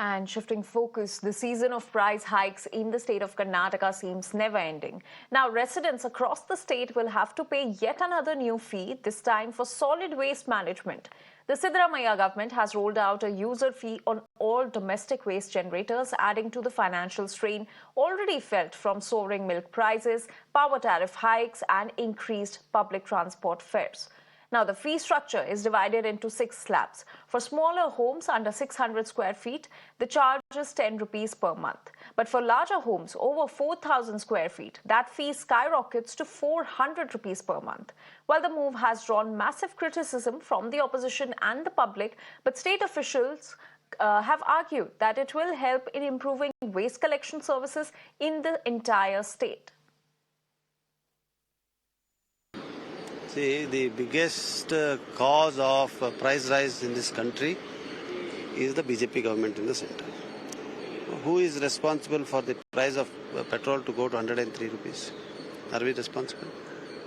And shifting focus, the season of price hikes in the state of Karnataka seems never ending. Now, residents across the state will have to pay yet another new fee, this time for solid waste management. The Siddaramaiah government has rolled out a user fee on all domestic waste generators, adding to the financial strain already felt from soaring milk prices, power tariff hikes, and increased public transport fares. Now, the fee structure is divided into 6 slabs. For smaller homes under 600 square feet, the charge is 10 rupees per month. But for larger homes over 4,000 square feet, that fee skyrockets to 400 rupees per month. While the move has drawn massive criticism from the opposition and the public, but state officials have argued that it will help in improving waste collection services in the entire state. See, the biggest cause of price rise in this country is the BJP government in the center. Who is responsible for the price of petrol to go to 103 rupees? Are we responsible?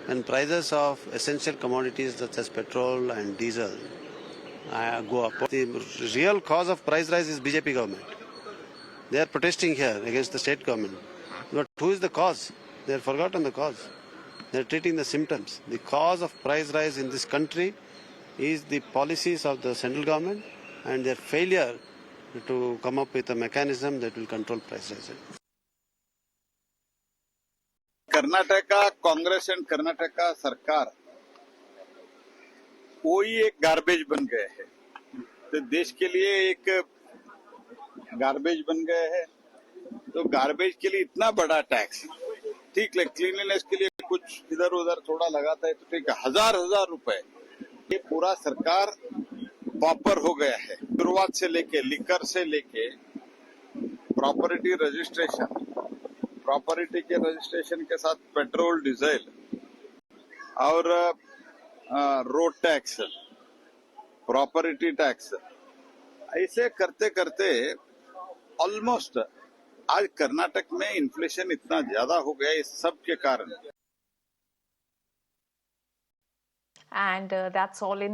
When prices of essential commodities such as petrol and diesel go up, the real cause of price rise is BJP government. They are protesting here against the state government. But who is the cause? They have forgotten the cause. They are treating the symptoms. The cause of price rise in this country is the policies of the central government and their failure to come up with a mechanism that will control price rise. Karnataka Congress and Karnataka सरकार वही एक garbage बन गए हैं, तो देश के लिए एक गार्बेज बन गए हैं। तो गार्बेज के लिए इतना बड़ा टैक्स, ठीक है, क्लीनलीनेस के लिए कुछ इधर उधर थोड़ा लगाता है तो ठीक है, हजार रुपए ये पूरा सरकार पॉपर हो गया है। शुरुआत से लेके लिकर से लेके प्रॉपर्टी रजिस्ट्रेशन, प्रॉपर्टी के रजिस्ट्रेशन के साथ पेट्रोल डीजल और रोड टैक्स, प्रॉपर्टी टैक्स, ऐसे करते करते ऑलमोस्ट आज कर्नाटक में इन्फ्लेशन इतना ज्यादा हो गया इस सब के कारण। And that's all in